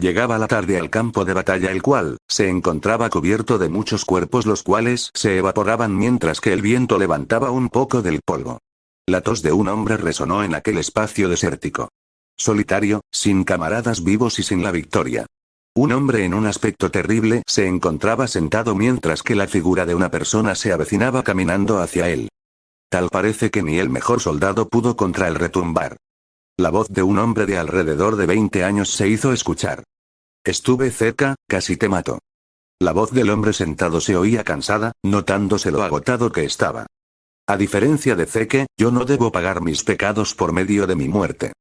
Llegaba la tarde al campo de batalla, el cual se encontraba cubierto de muchos cuerpos, los cuales se evaporaban mientras que el viento levantaba un poco del polvo. La tos de un hombre resonó en aquel espacio desértico. Solitario, sin camaradas vivos y sin la victoria. Un hombre en un aspecto terrible se encontraba sentado mientras que la figura de una persona se avecinaba caminando hacia él. Tal parece que ni el mejor soldado pudo contra el retumbar. La voz de un hombre de alrededor de 20 años se hizo escuchar. Estuve cerca, casi te mato. La voz del hombre sentado se oía cansada, notándose lo agotado que estaba. A diferencia de Zeke, yo no debo pagar mis pecados por medio de mi muerte.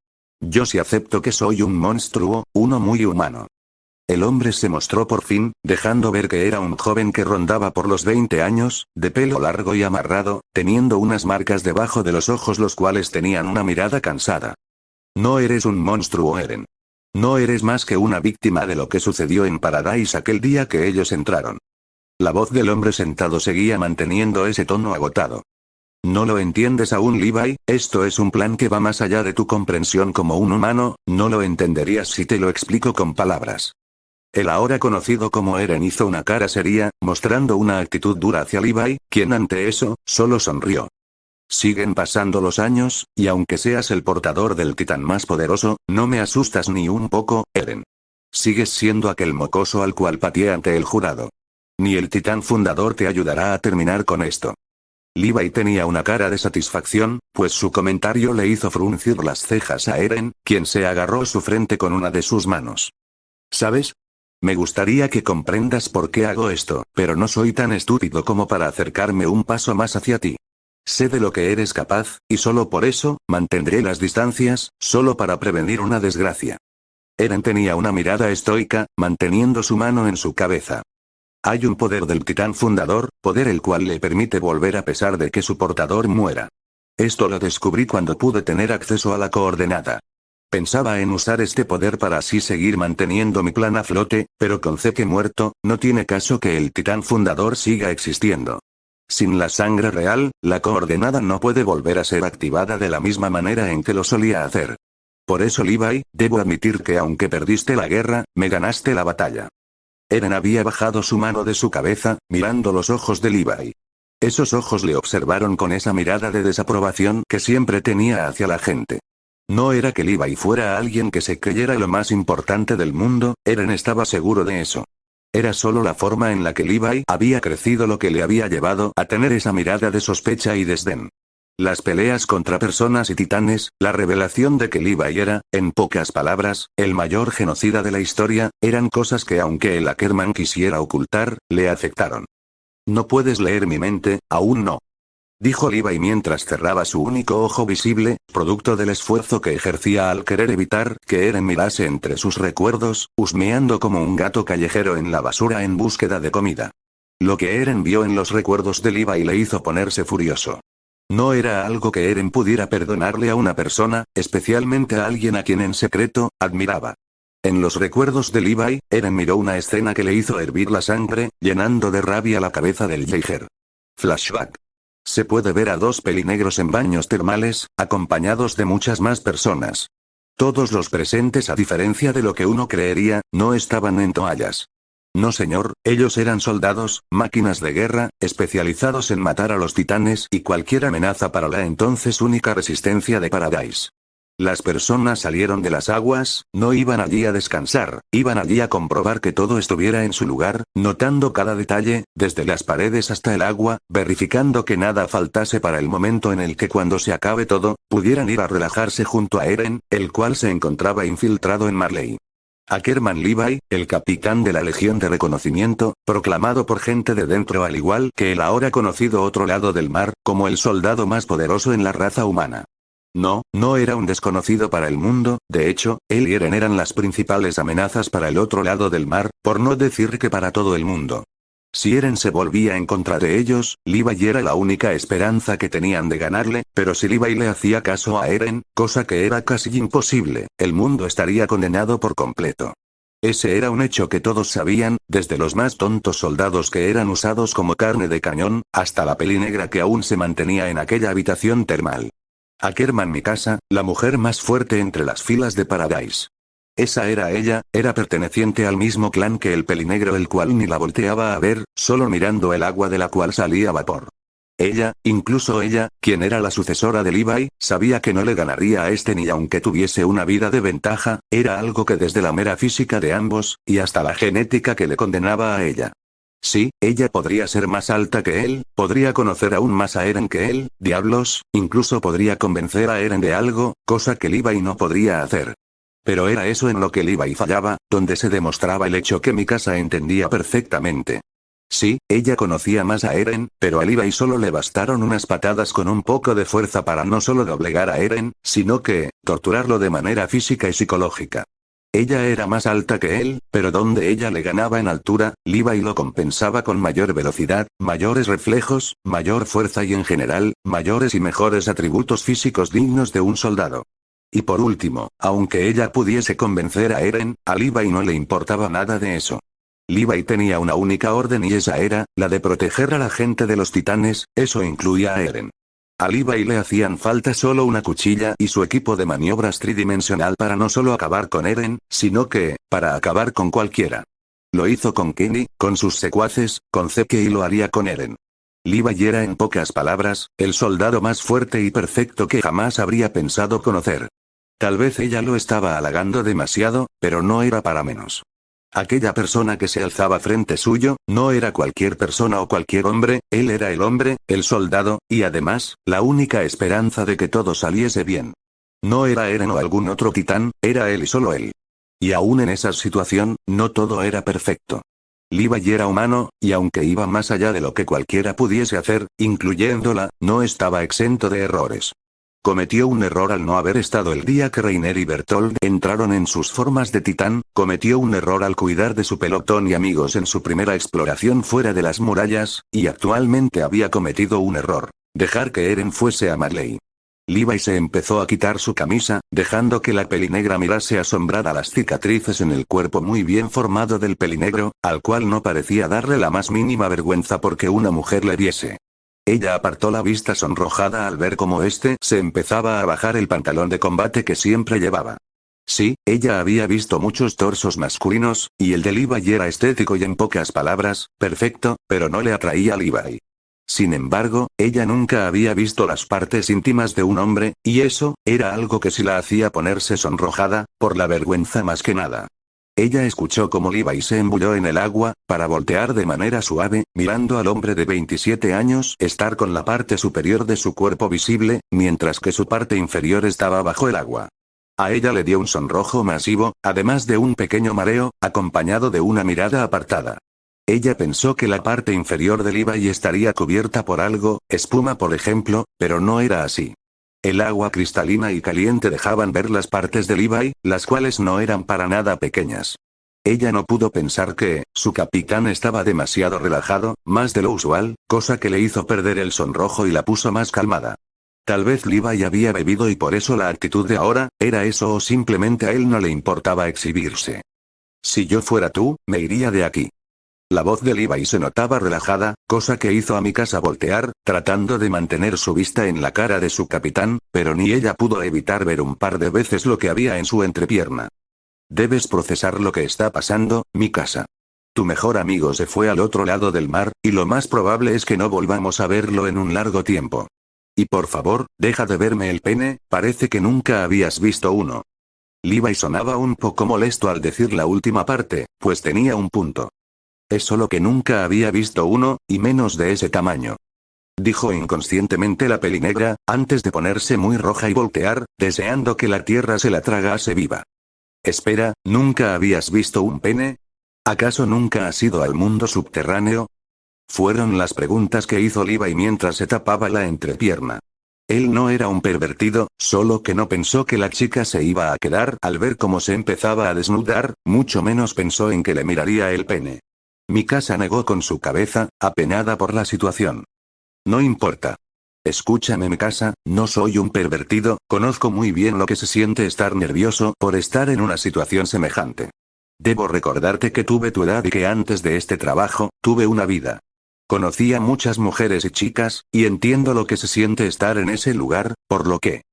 Yo sí acepto que soy un monstruo, uno muy humano. El hombre se mostró por fin, dejando ver que era un joven que rondaba por los 20 años, de pelo largo y amarrado, teniendo unas marcas debajo de los ojos los cuales tenían una mirada cansada. No eres un monstruo, Eren. No eres más que una víctima de lo que sucedió en Paradise aquel día que ellos entraron. La voz del hombre sentado seguía manteniendo ese tono agotado. No lo entiendes aún, Levi, esto es un plan que va más allá de tu comprensión como un humano, no lo entenderías si te lo explico con palabras. El ahora conocido como Eren hizo una cara seria, mostrando una actitud dura hacia Levi, quien ante eso, solo sonrió. Siguen pasando los años, y aunque seas el portador del titán más poderoso, no me asustas ni un poco, Eren. Sigues siendo aquel mocoso al cual pateé ante el jurado. Ni el titán fundador te ayudará a terminar con esto. Levi tenía una cara de satisfacción, pues su comentario le hizo fruncir las cejas a Eren, quien se agarró su frente con una de sus manos. ¿Sabes? Me gustaría que comprendas por qué hago esto, pero no soy tan estúpido como para acercarme un paso más hacia ti. Sé de lo que eres capaz, y solo por eso, mantendré las distancias, solo para prevenir una desgracia. Eren tenía una mirada estoica, manteniendo su mano en su cabeza. Hay un poder del titán fundador, poder el cual le permite volver a pesar de que su portador muera. Esto lo descubrí cuando pude tener acceso a la coordenada. Pensaba en usar este poder para así seguir manteniendo mi plan a flote, pero con Zeke muerto, no tiene caso que el titán fundador siga existiendo. Sin la sangre real, la coordenada no puede volver a ser activada de la misma manera en que lo solía hacer. Por eso, Levi, debo admitir que aunque perdiste la guerra, me ganaste la batalla. Eren había bajado su mano de su cabeza, mirando los ojos de Levi. Esos ojos le observaron con esa mirada de desaprobación que siempre tenía hacia la gente. No era que Levi fuera alguien que se creyera lo más importante del mundo, Eren estaba seguro de eso. Era solo la forma en la que Levi había crecido lo que le había llevado a tener esa mirada de sospecha y desdén. Las peleas contra personas y titanes, la revelación de que Levi era, en pocas palabras, el mayor genocida de la historia, eran cosas que aunque el Ackerman quisiera ocultar, le afectaron. No puedes leer mi mente, aún no. Dijo Levi mientras cerraba su único ojo visible, producto del esfuerzo que ejercía al querer evitar que Eren mirase entre sus recuerdos, husmeando como un gato callejero en la basura en búsqueda de comida. Lo que Eren vio en los recuerdos de Levi le hizo ponerse furioso. No era algo que Eren pudiera perdonarle a una persona, especialmente a alguien a quien en secreto, admiraba. En los recuerdos de Levi, Eren miró una escena que le hizo hervir la sangre, llenando de rabia la cabeza del Jaeger. Flashback. Se puede ver a dos pelinegros en baños termales, acompañados de muchas más personas. Todos los presentes, a diferencia de lo que uno creería, no estaban en toallas. No señor, ellos eran soldados, máquinas de guerra, especializados en matar a los titanes y cualquier amenaza para la entonces única resistencia de Paradise. Las personas salieron de las aguas, no iban allí a descansar, iban allí a comprobar que todo estuviera en su lugar, notando cada detalle, desde las paredes hasta el agua, verificando que nada faltase para el momento en el que cuando se acabe todo, pudieran ir a relajarse junto a Eren, el cual se encontraba infiltrado en Marley. Ackerman Levi, el capitán de la Legión de Reconocimiento, proclamado por gente de dentro al igual que el ahora conocido otro lado del mar, como el soldado más poderoso en la raza humana. No era un desconocido para el mundo, de hecho, él y Eren eran las principales amenazas para el otro lado del mar, por no decir que para todo el mundo. Si Eren se volvía en contra de ellos, Levi era la única esperanza que tenían de ganarle, pero si Levi le hacía caso a Eren, cosa que era casi imposible, el mundo estaría condenado por completo. Ese era un hecho que todos sabían, desde los más tontos soldados que eran usados como carne de cañón, hasta la pelinegra que aún se mantenía en aquella habitación termal. Ackerman Mikasa, la mujer más fuerte entre las filas de Paradise. Esa era ella, era perteneciente al mismo clan que el pelinegro, el cual ni la volteaba a ver, solo mirando el agua de la cual salía vapor. Ella, incluso ella, quien era la sucesora de Levi, sabía que no le ganaría a este ni aunque tuviese una vida de ventaja, era algo que desde la mera física de ambos, y hasta la genética que le condenaba a ella. Sí, ella podría ser más alta que él, podría conocer aún más a Eren que él, diablos, incluso podría convencer a Eren de algo, cosa que Levi no podría hacer. Pero era eso en lo que Levi fallaba, donde se demostraba el hecho que Mikasa entendía perfectamente. Sí, ella conocía más a Eren, pero a Levi solo le bastaron unas patadas con un poco de fuerza para no solo doblegar a Eren, sino que, torturarlo de manera física y psicológica. Ella era más alta que él, pero donde ella le ganaba en altura, Levi lo compensaba con mayor velocidad, mayores reflejos, mayor fuerza y en general, mayores y mejores atributos físicos dignos de un soldado. Y por último, aunque ella pudiese convencer a Eren, a Levi no le importaba nada de eso. Levi tenía una única orden y esa era, la de proteger a la gente de los titanes, eso incluía a Eren. A Levi le hacían falta solo una cuchilla y su equipo de maniobras tridimensional para no solo acabar con Eren, sino que, para acabar con cualquiera. Lo hizo con Kenny, con sus secuaces, con Zeke y lo haría con Eren. Levi era en pocas palabras, el soldado más fuerte y perfecto que jamás habría pensado conocer. Tal vez ella lo estaba halagando demasiado, pero no era para menos. Aquella persona que se alzaba frente suyo, no era cualquier persona o cualquier hombre, él era el hombre, el soldado, y además, la única esperanza de que todo saliese bien. No era Eren o algún otro titán, era él y solo él. Y aún en esa situación, no todo era perfecto. Levi era humano, y aunque iba más allá de lo que cualquiera pudiese hacer, incluyéndola, no estaba exento de errores. Cometió un error al no haber estado el día que Reiner y Bertold entraron en sus formas de titán, cometió un error al cuidar de su pelotón y amigos en su primera exploración fuera de las murallas, y actualmente había cometido un error: dejar que Eren fuese a Marley. Levi se empezó a quitar su camisa, dejando que la pelinegra mirase asombrada las cicatrices en el cuerpo muy bien formado del pelinegro, al cual no parecía darle la más mínima vergüenza porque una mujer le viese. Ella apartó la vista sonrojada al ver cómo este se empezaba a bajar el pantalón de combate que siempre llevaba. Sí, ella había visto muchos torsos masculinos, y el de Levi era estético y en pocas palabras, perfecto, pero no le atraía a Levi. Sin embargo, ella nunca había visto las partes íntimas de un hombre, y eso, era algo que sí la hacía ponerse sonrojada, por la vergüenza más que nada. Ella escuchó cómo Levi se embulló en el agua, para voltear de manera suave, mirando al hombre de 27 años estar con la parte superior de su cuerpo visible, mientras que su parte inferior estaba bajo el agua. A ella le dio un sonrojo masivo, además de un pequeño mareo, acompañado de una mirada apartada. Ella pensó que la parte inferior de Levi estaría cubierta por algo, espuma por ejemplo, pero no era así. El agua cristalina y caliente dejaban ver las partes de Levi, las cuales no eran para nada pequeñas. Ella no pudo pensar que, su capitán estaba demasiado relajado, más de lo usual, cosa que le hizo perder el sonrojo y la puso más calmada. Tal vez Levi había bebido y por eso la actitud de ahora, era eso o simplemente a él no le importaba exhibirse. Si yo fuera tú, me iría de aquí. La voz de Levi se notaba relajada, cosa que hizo a Mikasa voltear, tratando de mantener su vista en la cara de su capitán, pero ni ella pudo evitar ver un par de veces lo que había en su entrepierna. Debes procesar lo que está pasando, Mikasa. Tu mejor amigo se fue al otro lado del mar, y lo más probable es que no volvamos a verlo en un largo tiempo. Y por favor, deja de verme el pene, parece que nunca habías visto uno. Levi sonaba un poco molesto al decir la última parte, pues tenía un punto. Es solo que nunca había visto uno, y menos de ese tamaño. Dijo inconscientemente la pelinegra, antes de ponerse muy roja y voltear, deseando que la tierra se la tragase viva. Espera, ¿nunca habías visto un pene? ¿Acaso nunca has ido al mundo subterráneo? Fueron las preguntas que hizo Levi mientras se tapaba la entrepierna. Él no era un pervertido, solo que no pensó que la chica se iba a quedar al ver cómo se empezaba a desnudar, mucho menos pensó en que le miraría el pene. Mikasa negó con su cabeza, apenada por la situación. No importa. Escúchame Mikasa, no soy un pervertido, conozco muy bien lo que se siente estar nervioso por estar en una situación semejante. Debo recordarte que tuve tu edad y que antes de este trabajo, tuve una vida. Conocí a muchas mujeres y chicas, y entiendo lo que se siente estar en ese lugar, por lo que...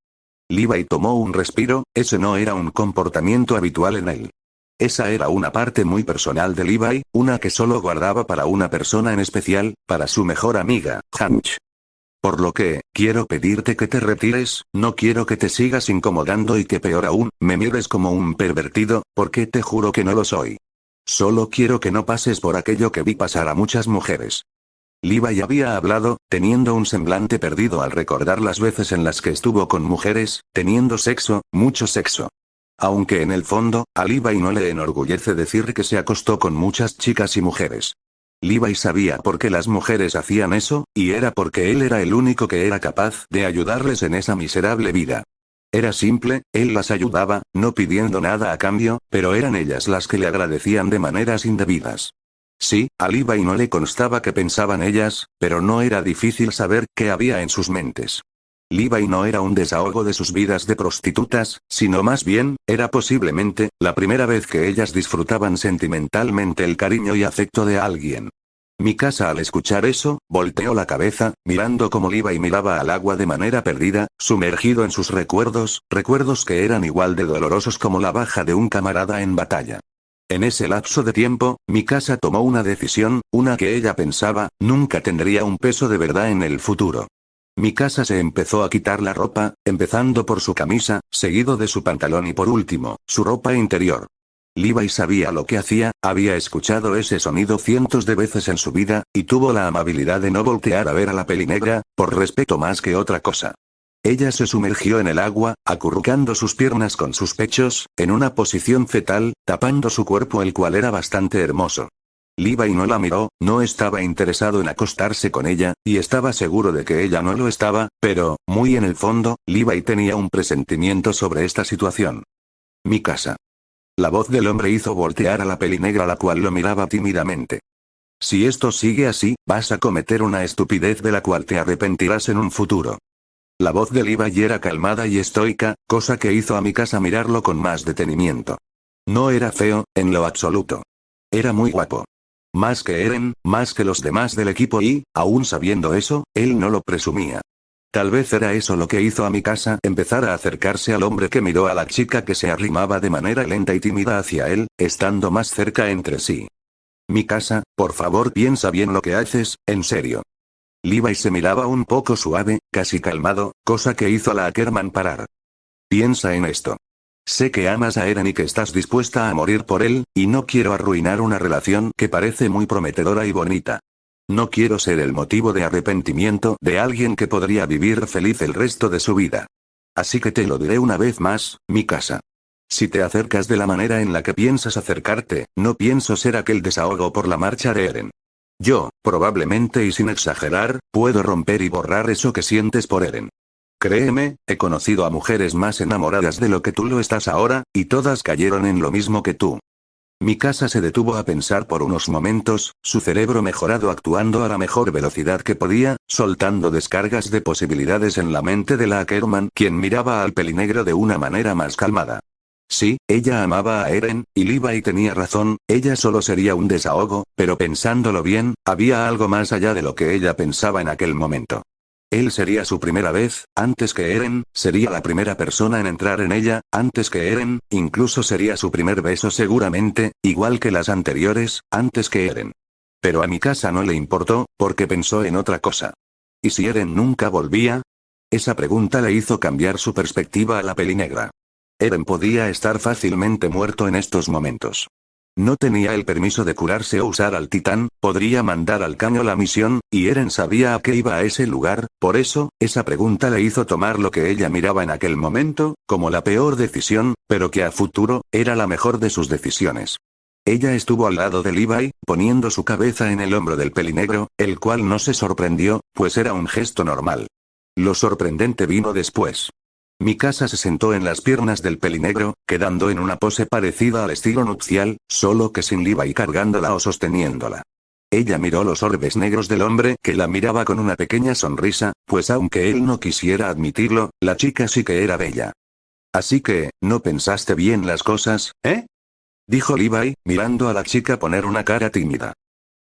Levi tomó un respiro, ese no era un comportamiento habitual en él. Esa era una parte muy personal de Levi, una que solo guardaba para una persona en especial, para su mejor amiga, Hanch. Por lo que, quiero pedirte que te retires, no quiero que te sigas incomodando y que peor aún, me mires como un pervertido, porque te juro que no lo soy. Solo quiero que no pases por aquello que vi pasar a muchas mujeres. Levi había hablado, teniendo un semblante perdido al recordar las veces en las que estuvo con mujeres, teniendo sexo, mucho sexo. Aunque en el fondo, a Levi no le enorgullece decir que se acostó con muchas chicas y mujeres. Levi sabía por qué las mujeres hacían eso, y era porque él era el único que era capaz de ayudarles en esa miserable vida. Era simple, él las ayudaba, no pidiendo nada a cambio, pero eran ellas las que le agradecían de maneras indebidas. Sí, a Levi no le constaba qué pensaban ellas, pero no era difícil saber qué había en sus mentes. Levi no era un desahogo de sus vidas de prostitutas, sino más bien, era posiblemente, la primera vez que ellas disfrutaban sentimentalmente el cariño y afecto de alguien. Mikasa al escuchar eso, volteó la cabeza, mirando como Levi miraba al agua de manera perdida, sumergido en sus recuerdos, recuerdos que eran igual de dolorosos como la baja de un camarada en batalla. En ese lapso de tiempo, Mikasa tomó una decisión, una que ella pensaba, nunca tendría un peso de verdad en el futuro. Mikasa se empezó a quitar la ropa, empezando por su camisa, seguido de su pantalón y por último, su ropa interior. Levi sabía lo que hacía, había escuchado ese sonido cientos de veces en su vida, y tuvo la amabilidad de no voltear a ver a la pelinegra, por respeto más que otra cosa. Ella se sumergió en el agua, acurrucando sus piernas con sus pechos, en una posición fetal, tapando su cuerpo el cual era bastante hermoso. Levi no la miró, no estaba interesado en acostarse con ella, y estaba seguro de que ella no lo estaba, pero, muy en el fondo, Levi tenía un presentimiento sobre esta situación. Mikasa. La voz del hombre hizo voltear a la pelinegra la cual lo miraba tímidamente. Si esto sigue así, vas a cometer una estupidez de la cual te arrepentirás en un futuro. La voz de Levi era calmada y estoica, cosa que hizo a Mikasa mirarlo con más detenimiento. No era feo, en lo absoluto. Era muy guapo. Más que Eren, más que los demás del equipo y, aún sabiendo eso, él no lo presumía. Tal vez era eso lo que hizo a Mikasa empezar a acercarse al hombre que miró a la chica que se arrimaba de manera lenta y tímida hacia él, estando más cerca entre sí. Mikasa, por favor piensa bien lo que haces, en serio. Levi se miraba un poco suave, casi calmado, cosa que hizo a la Ackerman parar. Piensa en esto. Sé que amas a Eren y que estás dispuesta a morir por él, y no quiero arruinar una relación que parece muy prometedora y bonita. No quiero ser el motivo de arrepentimiento de alguien que podría vivir feliz el resto de su vida. Así que te lo diré una vez más, Mikasa. Si te acercas de la manera en la que piensas acercarte, no pienso ser aquel desahogo por la marcha de Eren. Yo, probablemente y sin exagerar, puedo romper y borrar eso que sientes por Eren. Créeme, he conocido a mujeres más enamoradas de lo que tú lo estás ahora, y todas cayeron en lo mismo que tú. Mikasa se detuvo a pensar por unos momentos, su cerebro mejorado actuando a la mejor velocidad que podía, soltando descargas de posibilidades en la mente de la Ackerman, quien miraba al pelinegro de una manera más calmada. Sí, ella amaba a Eren, y Levi tenía razón, ella solo sería un desahogo, pero pensándolo bien, había algo más allá de lo que ella pensaba en aquel momento. Él sería su primera vez, antes que Eren, sería la primera persona en entrar en ella, antes que Eren, incluso sería su primer beso seguramente, igual que las anteriores, antes que Eren. Pero a Mikasa no le importó, porque pensó en otra cosa. ¿Y si Eren nunca volvía? Esa pregunta le hizo cambiar su perspectiva a la pelinegra. Eren podía estar fácilmente muerto en estos momentos. No tenía el permiso de curarse o usar al titán, podría mandar al caño la misión, y Eren sabía a qué iba a ese lugar, por eso, esa pregunta le hizo tomar lo que ella miraba en aquel momento, como la peor decisión, pero que a futuro, era la mejor de sus decisiones. Ella estuvo al lado de Levi, poniendo su cabeza en el hombro del pelinegro, el cual no se sorprendió, pues era un gesto normal. Lo sorprendente vino después. Mikasa se sentó en las piernas del pelinegro, quedando en una pose parecida al estilo nupcial, solo que sin Levi cargándola o sosteniéndola. Ella miró los orbes negros del hombre que la miraba con una pequeña sonrisa, pues aunque él no quisiera admitirlo, la chica sí que era bella. Así que, ¿no pensaste bien las cosas, dijo Levi, mirando a la chica poner una cara tímida.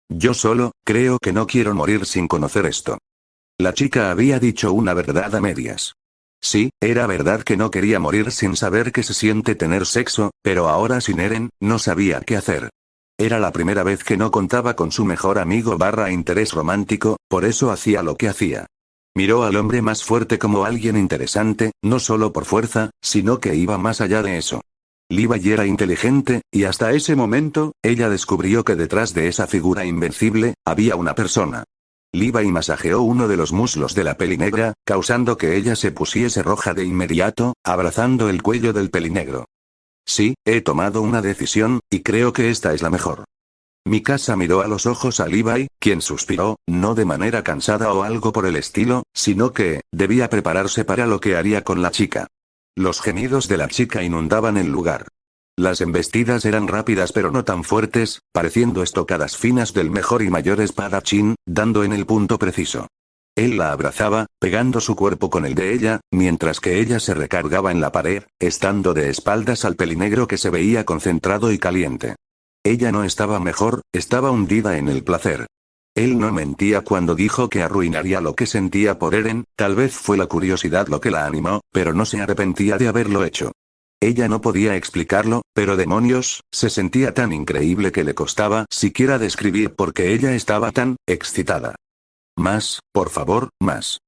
Yo solo, creo que no quiero morir sin conocer esto. La chica había dicho una verdad a medias. Sí, era verdad que no quería morir sin saber qué se siente tener sexo, pero ahora sin Eren, no sabía qué hacer. Era la primera vez que no contaba con su mejor amigo barra interés romántico, por eso hacía lo que hacía. Miró al hombre más fuerte como alguien interesante, no solo por fuerza, sino que iba más allá de eso. Levi era inteligente, y hasta ese momento, ella descubrió que detrás de esa figura invencible, había una persona. Levi masajeó uno de los muslos de la pelinegra, causando que ella se pusiese roja de inmediato, abrazando el cuello del pelinegro. Sí, he tomado una decisión, y creo que esta es la mejor. Mikasa miró a los ojos a Levi, quien suspiró, no de manera cansada o algo por el estilo, sino que, debía prepararse para lo que haría con la chica. Los gemidos de la chica inundaban el lugar. Las embestidas eran rápidas pero no tan fuertes, pareciendo estocadas finas del mejor y mayor espadachín, dando en el punto preciso. Él la abrazaba, pegando su cuerpo con el de ella, mientras que ella se recargaba en la pared, estando de espaldas al pelinegro que se veía concentrado y caliente. Ella no estaba mejor, estaba hundida en el placer. Él no mentía cuando dijo que arruinaría lo que sentía por Eren, tal vez fue la curiosidad lo que la animó, pero no se arrepentía de haberlo hecho. Ella no podía explicarlo, pero demonios, se sentía tan increíble que le costaba siquiera describir por qué ella estaba tan excitada. Más, por favor, más.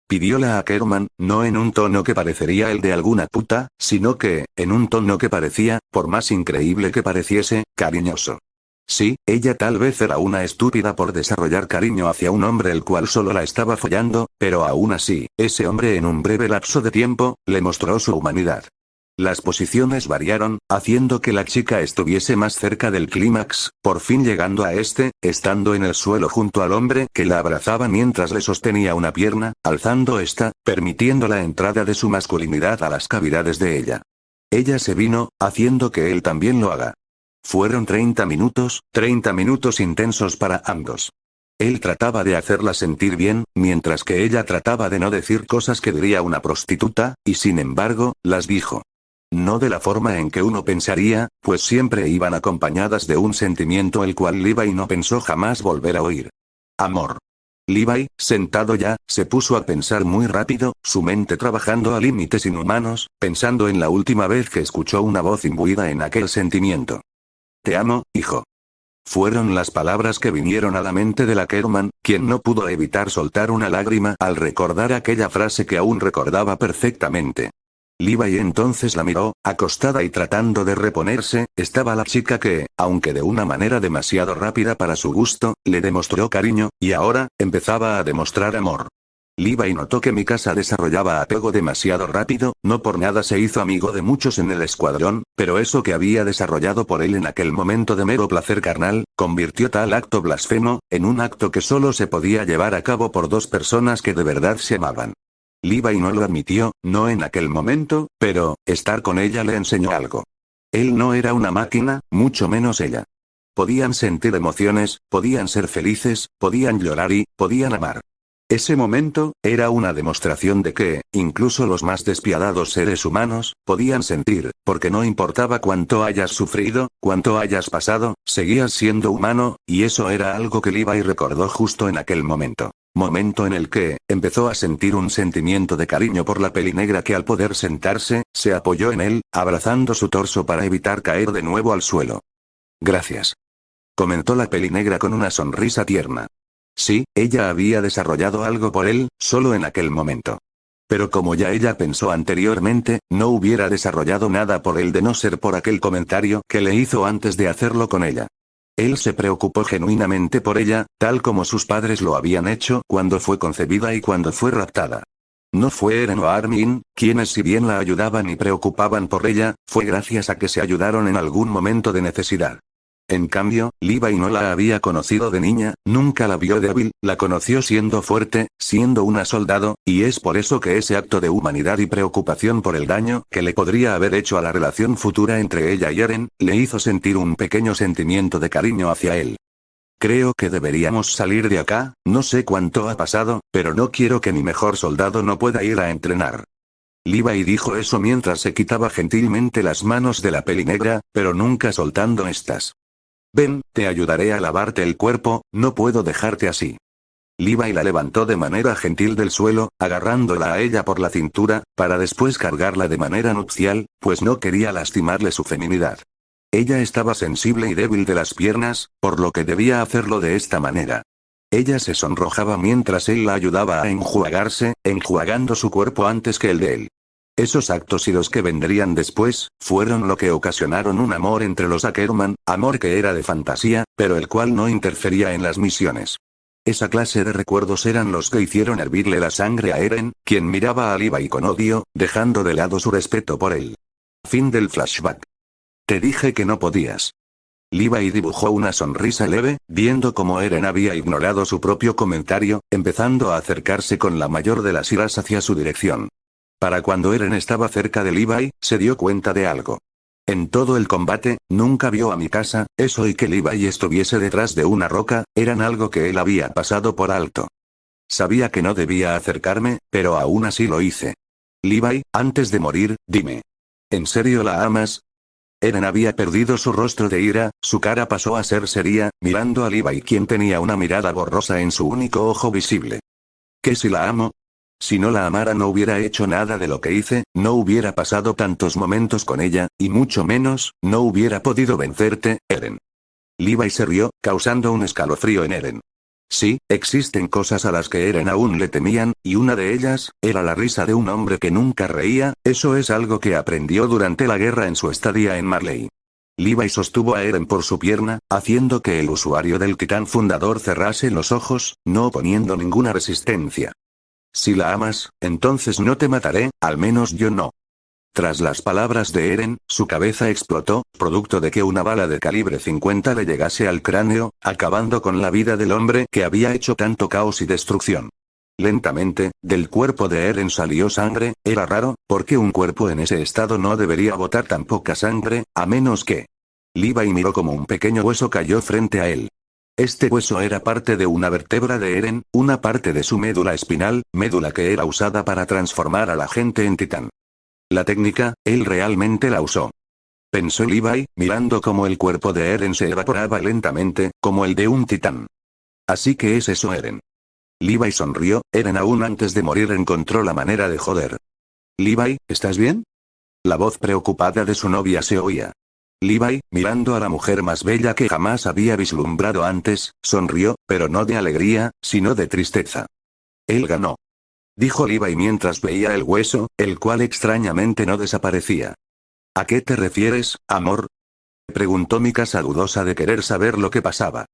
Pidióla a Ackerman, no en un tono que parecería el de alguna puta, sino que, en un tono que parecía, por más increíble que pareciese, cariñoso. Sí, ella tal vez era una estúpida por desarrollar cariño hacia un hombre el cual solo la estaba follando, pero aún así, ese hombre en un breve lapso de tiempo, le mostró su humanidad. Las posiciones variaron, haciendo que la chica estuviese más cerca del clímax, por fin llegando a este, estando en el suelo junto al hombre que la abrazaba mientras le sostenía una pierna, alzando esta, permitiendo la entrada de su masculinidad a las cavidades de ella. Ella se vino, haciendo que él también lo haga. Fueron 30 minutos intensos para ambos. Él trataba de hacerla sentir bien, mientras que ella trataba de no decir cosas que diría una prostituta, y sin embargo, las dijo. No de la forma en que uno pensaría, pues siempre iban acompañadas de un sentimiento el cual Levi no pensó jamás volver a oír. Amor. Levi, sentado ya, se puso a pensar muy rápido, su mente trabajando a límites inhumanos, pensando en la última vez que escuchó una voz imbuida en aquel sentimiento. Te amo, hijo. Fueron las palabras que vinieron a la mente de Ackerman, quien no pudo evitar soltar una lágrima al recordar aquella frase que aún recordaba perfectamente. Levi entonces la miró, acostada y tratando de reponerse, estaba la chica que, aunque de una manera demasiado rápida para su gusto, le demostró cariño, y ahora, empezaba a demostrar amor. Levi notó que Mikasa desarrollaba apego demasiado rápido, no por nada se hizo amigo de muchos en el escuadrón, pero eso que había desarrollado por él en aquel momento de mero placer carnal, convirtió tal acto blasfemo, en un acto que solo se podía llevar a cabo por dos personas que de verdad se amaban. Levi no lo admitió, no en aquel momento, pero, estar con ella le enseñó algo. Él no era una máquina, mucho menos ella. Podían sentir emociones, podían ser felices, podían llorar y, podían amar. Ese momento, era una demostración de que, incluso los más despiadados seres humanos, podían sentir, porque no importaba cuánto hayas sufrido, cuánto hayas pasado, seguías siendo humano, y eso era algo que Levi recordó justo en aquel momento. Momento en el que, empezó a sentir un sentimiento de cariño por la pelinegra que al poder sentarse, se apoyó en él, abrazando su torso para evitar caer de nuevo al suelo. Gracias. Comentó la pelinegra con una sonrisa tierna. Sí, ella había desarrollado algo por él, solo en aquel momento. Pero como ya ella pensó anteriormente, no hubiera desarrollado nada por él de no ser por aquel comentario que le hizo antes de hacerlo con ella. Él se preocupó genuinamente por ella, tal como sus padres lo habían hecho cuando fue concebida y cuando fue raptada. No fue Eren o Armin, quienes si bien la ayudaban y preocupaban por ella, fue gracias a que se ayudaron en algún momento de necesidad. En cambio, Levi no la había conocido de niña, nunca la vio débil, la conoció siendo fuerte, siendo una soldado, y es por eso que ese acto de humanidad y preocupación por el daño que le podría haber hecho a la relación futura entre ella y Eren, le hizo sentir un pequeño sentimiento de cariño hacia él. Creo que deberíamos salir de acá, no sé cuánto ha pasado, pero no quiero que mi mejor soldado no pueda ir a entrenar. Levi dijo eso mientras se quitaba gentilmente las manos de la pelinegra, pero nunca soltando estas. Ven, te ayudaré a lavarte el cuerpo, no puedo dejarte así. Levi la levantó de manera gentil del suelo, agarrándola a ella por la cintura, para después cargarla de manera nupcial, pues no quería lastimarle su feminidad. Ella estaba sensible y débil de las piernas, por lo que debía hacerlo de esta manera. Ella se sonrojaba mientras él la ayudaba a enjuagarse, enjuagando su cuerpo antes que el de él. Esos actos y los que vendrían después, fueron lo que ocasionaron un amor entre los Ackerman, amor que era de fantasía, pero el cual no interfería en las misiones. Esa clase de recuerdos eran los que hicieron hervirle la sangre a Eren, quien miraba a Levi con odio, dejando de lado su respeto por él. Fin del flashback. Te dije que no podías. Levi dibujó una sonrisa leve, viendo cómo Eren había ignorado su propio comentario, empezando a acercarse con la mayor de las iras hacia su dirección. Para cuando Eren estaba cerca de Levi, se dio cuenta de algo. En todo el combate, nunca vio a Mikasa, eso y que Levi estuviese detrás de una roca, eran algo que él había pasado por alto. Sabía que no debía acercarme, pero aún así lo hice. Levi, antes de morir, dime. ¿En serio la amas? Eren había perdido su rostro de ira, su cara pasó a ser seria, mirando a Levi quien tenía una mirada borrosa en su único ojo visible. ¿Qué si la amo? Si no la amara no hubiera hecho nada de lo que hice, no hubiera pasado tantos momentos con ella, y mucho menos, no hubiera podido vencerte, Eren. Levi se rió, causando un escalofrío en Eren. Sí, existen cosas a las que Eren aún le temían, y una de ellas, era la risa de un hombre que nunca reía, eso es algo que aprendió durante la guerra en su estadía en Marley. Levi sostuvo a Eren por su pierna, haciendo que el usuario del titán fundador cerrase los ojos, no oponiendo ninguna resistencia. Si la amas, entonces no te mataré, al menos yo no. Tras las palabras de Eren, su cabeza explotó, producto de que una bala de calibre 50 le llegase al cráneo, acabando con la vida del hombre que había hecho tanto caos y destrucción. Lentamente, del cuerpo de Eren salió sangre, era raro, porque un cuerpo en ese estado no debería botar tan poca sangre, a menos que... Levi miró como un pequeño hueso cayó frente a él. Este hueso era parte de una vértebra de Eren, una parte de su médula espinal, médula que era usada para transformar a la gente en titán. La técnica, él realmente la usó. Pensó Levi, mirando cómo el cuerpo de Eren se evaporaba lentamente, como el de un titán. Así que es eso Eren. Levi sonrió, Eren aún antes de morir encontró la manera de joder. Levi, ¿estás bien? La voz preocupada de su novia se oía. Levi, mirando a la mujer más bella que jamás había vislumbrado antes, sonrió, pero no de alegría, sino de tristeza. Él ganó. Dijo Levi mientras veía el hueso, el cual extrañamente no desaparecía. ¿A qué te refieres, amor? Preguntó Mikasa dudosa de querer saber lo que pasaba.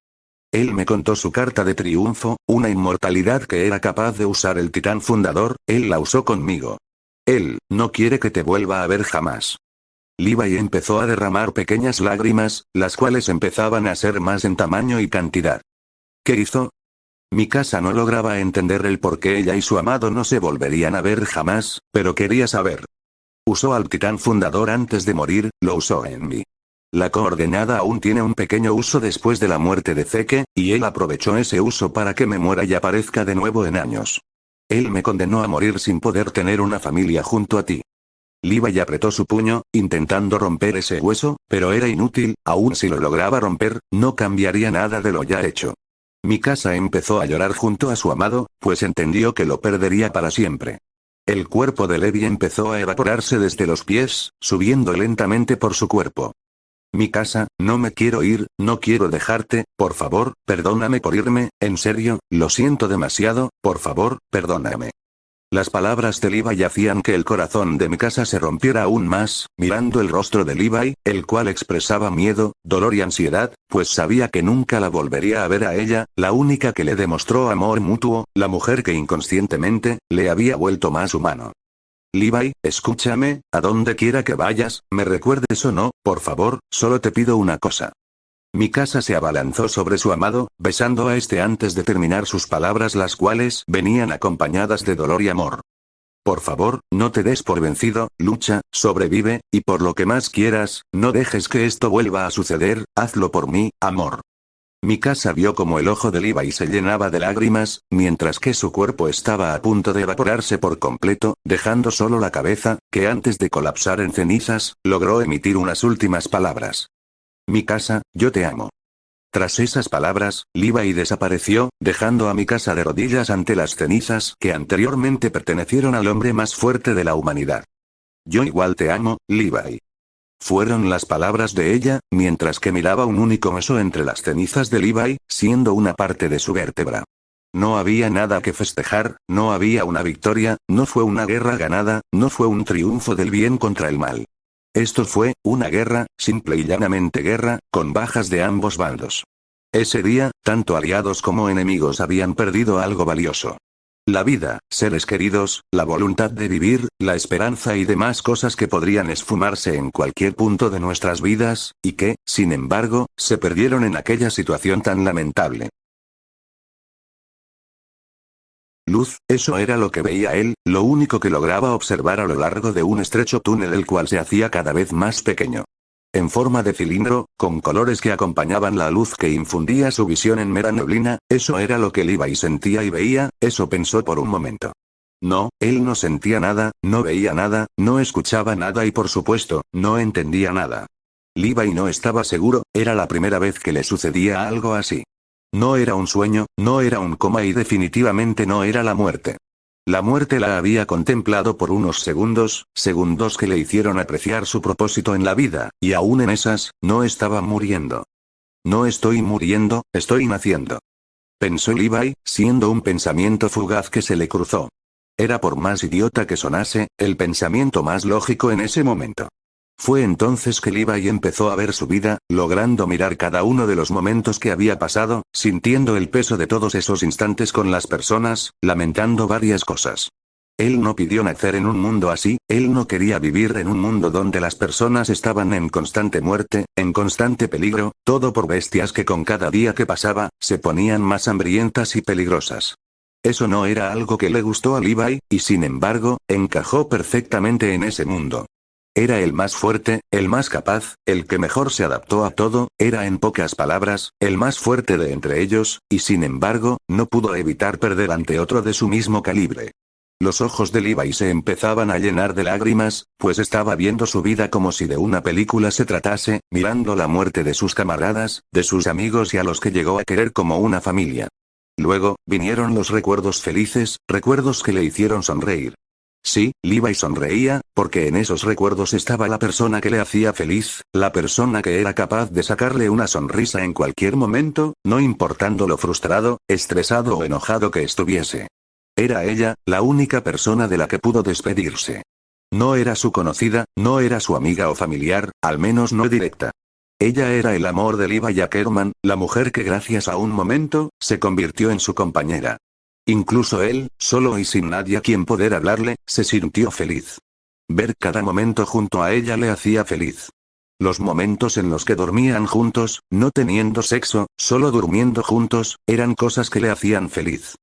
Él me contó su carta de triunfo, una inmortalidad que era capaz de usar el titán fundador, él la usó conmigo. Él, no quiere que te vuelva a ver jamás. Levi empezó a derramar pequeñas lágrimas, las cuales empezaban a ser más en tamaño y cantidad. ¿Qué hizo? Mikasa no lograba entender el por qué ella y su amado no se volverían a ver jamás, pero quería saber. Usó al titán fundador antes de morir, lo usó en mí. La coordenada aún tiene un pequeño uso después de la muerte de Zeke, y él aprovechó ese uso para que me muera y aparezca de nuevo en años. Él me condenó a morir sin poder tener una familia junto a ti. Levi apretó su puño, intentando romper ese hueso, pero era inútil, aun si lo lograba romper, no cambiaría nada de lo ya hecho. Mikasa empezó a llorar junto a su amado, pues entendió que lo perdería para siempre. El cuerpo de Levi empezó a evaporarse desde los pies, subiendo lentamente por su cuerpo. Mikasa, no me quiero ir, no quiero dejarte, por favor, perdóname por irme, en serio, lo siento demasiado, por favor, perdóname. Las palabras de Levi hacían que el corazón de Mikasa se rompiera aún más, mirando el rostro de Levi, el cual expresaba miedo, dolor y ansiedad, pues sabía que nunca la volvería a ver a ella, la única que le demostró amor mutuo, la mujer que inconscientemente, le había vuelto más humano. Levi, escúchame, a donde quiera que vayas, me recuerdes o no, por favor, solo te pido una cosa. Mikasa se abalanzó sobre su amado, besando a este antes de terminar sus palabras, las cuales venían acompañadas de dolor y amor. Por favor, no te des por vencido, lucha, sobrevive, y por lo que más quieras, no dejes que esto vuelva a suceder, hazlo por mí, amor. Mikasa vio como el ojo de Levi se llenaba de lágrimas, mientras que su cuerpo estaba a punto de evaporarse por completo, dejando solo la cabeza, que antes de colapsar en cenizas, logró emitir unas últimas palabras. Mikasa, yo te amo. Tras esas palabras, Levi desapareció, dejando a Mikasa de rodillas ante las cenizas que anteriormente pertenecieron al hombre más fuerte de la humanidad. Yo igual te amo, Levi. Fueron las palabras de ella, mientras que miraba un único hueso entre las cenizas de Levi, siendo una parte de su vértebra. No había nada que festejar, no había una victoria, no fue una guerra ganada, no fue un triunfo del bien contra el mal. Esto fue una guerra, simple y llanamente guerra, con bajas de ambos bandos. Ese día, tanto aliados como enemigos habían perdido algo valioso. La vida, seres queridos, la voluntad de vivir, la esperanza y demás cosas que podrían esfumarse en cualquier punto de nuestras vidas, y que, sin embargo, se perdieron en aquella situación tan lamentable. Luz, eso era lo que veía él, lo único que lograba observar a lo largo de un estrecho túnel el cual se hacía cada vez más pequeño. En forma de cilindro, con colores que acompañaban la luz que infundía su visión en mera neblina, eso era lo que Levi sentía y veía, eso pensó por un momento. No, él no sentía nada, no veía nada, no escuchaba nada y por supuesto, no entendía nada. Levi no estaba seguro, era la primera vez que le sucedía algo así. No era un sueño, no era un coma y definitivamente no era la muerte. La muerte la había contemplado por unos segundos, segundos que le hicieron apreciar su propósito en la vida, y aún en esas, no estaba muriendo. No estoy muriendo, estoy naciendo. Pensó Levi, siendo un pensamiento fugaz que se le cruzó. Era por más idiota que sonase, el pensamiento más lógico en ese momento. Fue entonces que Levi empezó a ver su vida, logrando mirar cada uno de los momentos que había pasado, sintiendo el peso de todos esos instantes con las personas, lamentando varias cosas. Él no pidió nacer en un mundo así, él no quería vivir en un mundo donde las personas estaban en constante muerte, en constante peligro, todo por bestias que con cada día que pasaba, se ponían más hambrientas y peligrosas. Eso no era algo que le gustó a Levi, y sin embargo, encajó perfectamente en ese mundo. Era el más fuerte, el más capaz, el que mejor se adaptó a todo, era en pocas palabras, el más fuerte de entre ellos, y sin embargo, no pudo evitar perder ante otro de su mismo calibre. Los ojos de Levi se empezaban a llenar de lágrimas, pues estaba viendo su vida como si de una película se tratase, mirando la muerte de sus camaradas, de sus amigos y a los que llegó a querer como una familia. Luego, vinieron los recuerdos felices, recuerdos que le hicieron sonreír. Sí, Levi sonreía, porque en esos recuerdos estaba la persona que le hacía feliz, la persona que era capaz de sacarle una sonrisa en cualquier momento, no importando lo frustrado, estresado o enojado que estuviese. Era ella, la única persona de la que pudo despedirse. No era su conocida, no era su amiga o familiar, al menos no directa. Ella era el amor de Levi Ackerman, la mujer que gracias a un momento, se convirtió en su compañera. Incluso él, solo y sin nadie a quien poder hablarle, se sintió feliz. Ver cada momento junto a ella le hacía feliz. Los momentos en los que dormían juntos, no teniendo sexo, solo durmiendo juntos, eran cosas que le hacían feliz.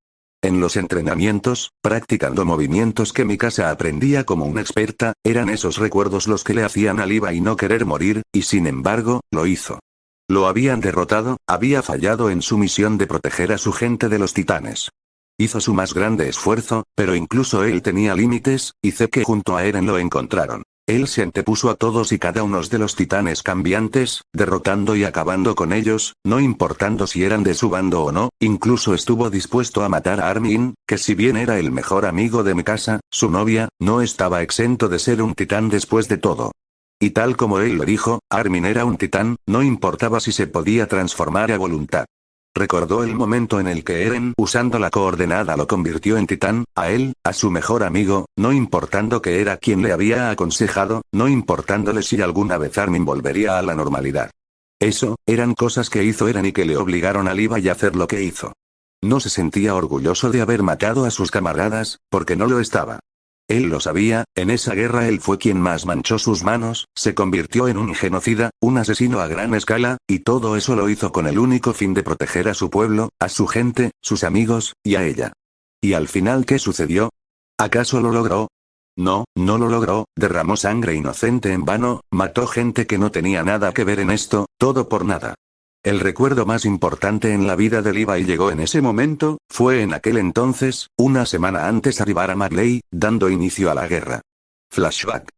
En los entrenamientos, practicando movimientos que Mikasa aprendía como una experta, eran esos recuerdos los que le hacían a Levi no querer morir, y sin embargo, lo hizo. Lo habían derrotado, había fallado en su misión de proteger a su gente de los titanes. Hizo su más grande esfuerzo, pero incluso él tenía límites, y sé que junto a Eren lo encontraron. Él se antepuso a todos y cada uno de los titanes cambiantes, derrotando y acabando con ellos, no importando si eran de su bando o no, incluso estuvo dispuesto a matar a Armin, que si bien era el mejor amigo de Mikasa, su novia, no estaba exento de ser un titán después de todo. Y tal como él lo dijo, Armin era un titán, no importaba si se podía transformar a voluntad. Recordó el momento en el que Eren, usando la coordenada, lo convirtió en titán, a él, a su mejor amigo, no importando que era quien le había aconsejado, no importándole si alguna vez Armin volvería a la normalidad. Eso, eran cosas que hizo Eren y que le obligaron a Levi a hacer lo que hizo. No se sentía orgulloso de haber matado a sus camaradas, porque no lo estaba. Él lo sabía, en esa guerra él fue quien más manchó sus manos, se convirtió en un genocida, un asesino a gran escala, y todo eso lo hizo con el único fin de proteger a su pueblo, a su gente, sus amigos, y a ella. ¿Y al final qué sucedió? ¿Acaso lo logró? No, no lo logró, derramó sangre inocente en vano, mató gente que no tenía nada que ver en esto, todo por nada. El recuerdo más importante en la vida de Levi llegó en ese momento, fue en aquel entonces, una semana antes de arribar a Marley, dando inicio a la guerra. Flashback.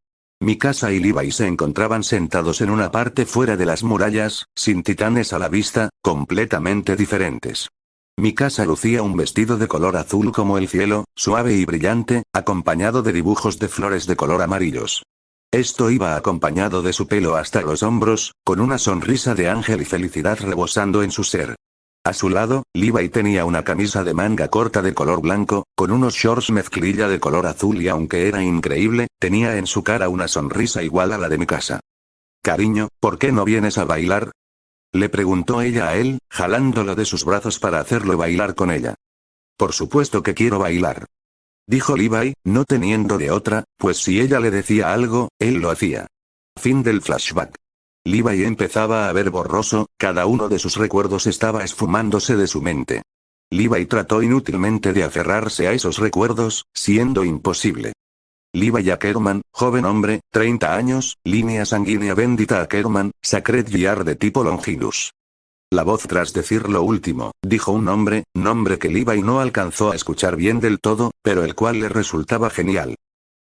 Mikasa y Levi se encontraban sentados en una parte fuera de las murallas, sin titanes a la vista, completamente diferentes. Mikasa lucía un vestido de color azul como el cielo, suave y brillante, acompañado de dibujos de flores de color amarillos. Esto iba acompañado de su pelo hasta los hombros, con una sonrisa de ángel y felicidad rebosando en su ser. A su lado, Levi tenía una camisa de manga corta de color blanco, con unos shorts mezclilla de color azul y aunque era increíble, tenía en su cara una sonrisa igual a la de Mikasa. «Cariño, ¿por qué no vienes a bailar?», le preguntó ella a él, jalándolo de sus brazos para hacerlo bailar con ella. «Por supuesto que quiero bailar», dijo Levi, no teniendo de otra, pues si ella le decía algo, él lo hacía. Fin del flashback. Levi empezaba a ver borroso, cada uno de sus recuerdos estaba esfumándose de su mente. Levi trató inútilmente de aferrarse a esos recuerdos, siendo imposible. Levi Ackerman, joven hombre, 30 años, línea sanguínea bendita Ackerman, Sacred Gear de tipo Longinus. La voz tras decir lo último, dijo un nombre que Levi no alcanzó a escuchar bien del todo, pero el cual le resultaba genial.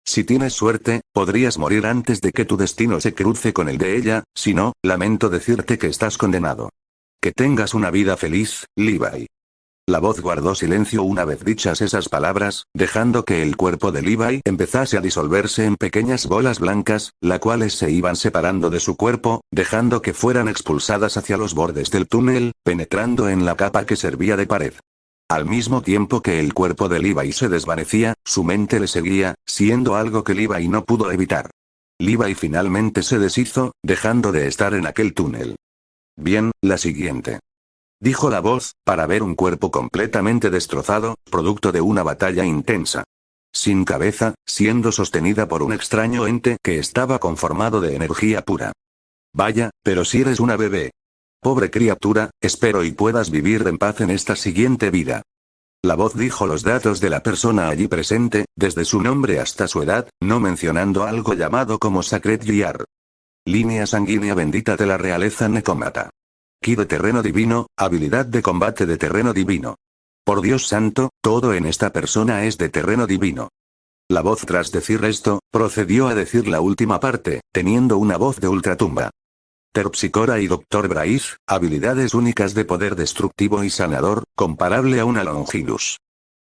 Si tienes suerte, podrías morir antes de que tu destino se cruce con el de ella, si no, lamento decirte que estás condenado. Que tengas una vida feliz, Levi. La voz guardó silencio una vez dichas esas palabras, dejando que el cuerpo de Levi empezase a disolverse en pequeñas bolas blancas, las cuales se iban separando de su cuerpo, dejando que fueran expulsadas hacia los bordes del túnel, penetrando en la capa que servía de pared. Al mismo tiempo que el cuerpo de Levi se desvanecía, su mente le seguía, siendo algo que Levi no pudo evitar. Levi finalmente se deshizo, dejando de estar en aquel túnel. Bien, la siguiente. Dijo la voz, para ver un cuerpo completamente destrozado, producto de una batalla intensa. Sin cabeza, siendo sostenida por un extraño ente que estaba conformado de energía pura. Vaya, pero si eres una bebé. Pobre criatura, espero y puedas vivir en paz en esta siguiente vida. La voz dijo los datos de la persona allí presente, desde su nombre hasta su edad, no mencionando algo llamado como Sacred Gear. Línea sanguínea bendita de la realeza Necomata. Ki de terreno divino, habilidad de combate de terreno divino. Por Dios santo, todo en esta persona es de terreno divino. La voz tras decir esto, procedió a decir la última parte, teniendo una voz de ultratumba. Terpsicora y Dr. Bryce, habilidades únicas de poder destructivo y sanador, comparable a una Longinus.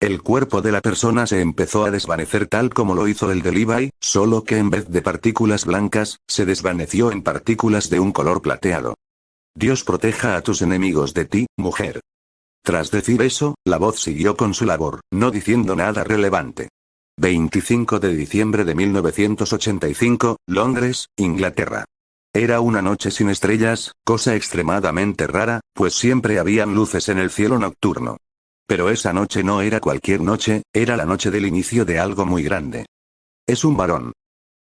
El cuerpo de la persona se empezó a desvanecer tal como lo hizo el de Levi, solo que en vez de partículas blancas, se desvaneció en partículas de un color plateado. Dios proteja a tus enemigos de ti, mujer. Tras decir eso, la voz siguió con su labor, no diciendo nada relevante. 25 de diciembre de 1985, Londres, Inglaterra. Era una noche sin estrellas, cosa extremadamente rara, pues siempre habían luces en el cielo nocturno. Pero esa noche no era cualquier noche, era la noche del inicio de algo muy grande. Es un varón.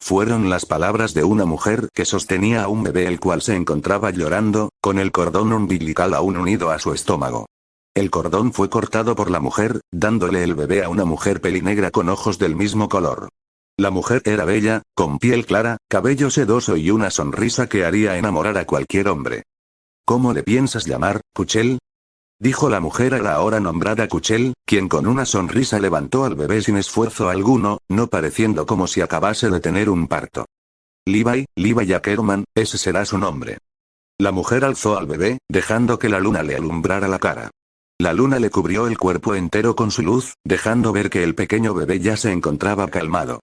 Fueron las palabras de una mujer que sostenía a un bebé el cual se encontraba llorando, con el cordón umbilical aún unido a su estómago. El cordón fue cortado por la mujer, dándole el bebé a una mujer pelinegra con ojos del mismo color. La mujer era bella, con piel clara, cabello sedoso y una sonrisa que haría enamorar a cualquier hombre. ¿Cómo le piensas llamar, Cuchel?, dijo la mujer a la ahora nombrada Cuchel, quien con una sonrisa levantó al bebé sin esfuerzo alguno, no pareciendo como si acabase de tener un parto. Levi Ackerman, ese será su nombre. La mujer alzó al bebé, dejando que la luna le alumbrara la cara. La luna le cubrió el cuerpo entero con su luz, dejando ver que el pequeño bebé ya se encontraba calmado.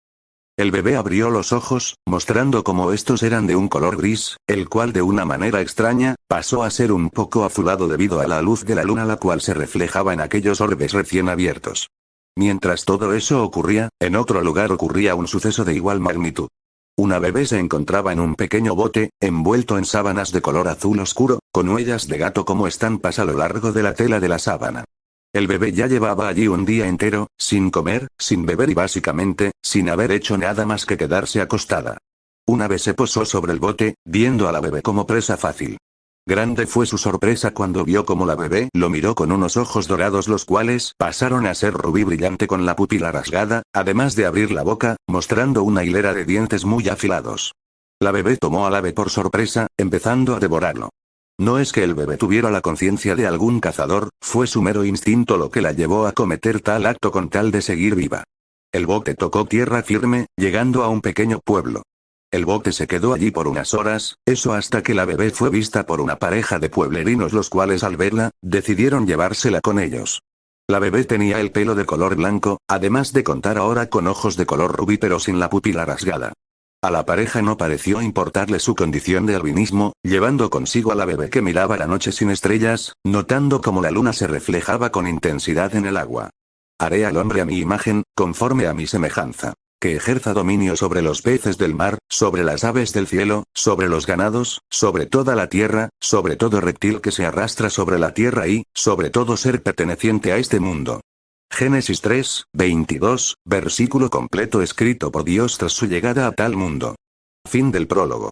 El bebé abrió los ojos, mostrando cómo estos eran de un color gris, el cual de una manera extraña, pasó a ser un poco azulado debido a la luz de la luna la cual se reflejaba en aquellos orbes recién abiertos. Mientras todo eso ocurría, en otro lugar ocurría un suceso de igual magnitud. Una bebé se encontraba en un pequeño bote, envuelto en sábanas de color azul oscuro, con huellas de gato como estampas a lo largo de la tela de la sábana. El bebé ya llevaba allí un día entero, sin comer, sin beber y básicamente, sin haber hecho nada más que quedarse acostada. Una vez se posó sobre el bote, viendo a la bebé como presa fácil. Grande fue su sorpresa cuando vio como la bebé lo miró con unos ojos dorados los cuales pasaron a ser rubí brillante con la pupila rasgada, además de abrir la boca, mostrando una hilera de dientes muy afilados. La bebé tomó al ave por sorpresa, empezando a devorarlo. No es que el bebé tuviera la conciencia de algún cazador, fue su mero instinto lo que la llevó a cometer tal acto con tal de seguir viva. El bote tocó tierra firme, llegando a un pequeño pueblo. El bote se quedó allí por unas horas, eso hasta que la bebé fue vista por una pareja de pueblerinos, los cuales al verla, decidieron llevársela con ellos. La bebé tenía el pelo de color blanco, además de contar ahora con ojos de color rubí pero sin la pupila rasgada. A la pareja no pareció importarle su condición de albinismo, llevando consigo a la bebé que miraba la noche sin estrellas, notando cómo la luna se reflejaba con intensidad en el agua. Haré al hombre a mi imagen, conforme a mi semejanza. Que ejerza dominio sobre los peces del mar, sobre las aves del cielo, sobre los ganados, sobre toda la tierra, sobre todo reptil que se arrastra sobre la tierra y, sobre todo ser perteneciente a este mundo. Génesis 3, 22, versículo completo escrito por Dios tras su llegada a tal mundo. Fin del prólogo.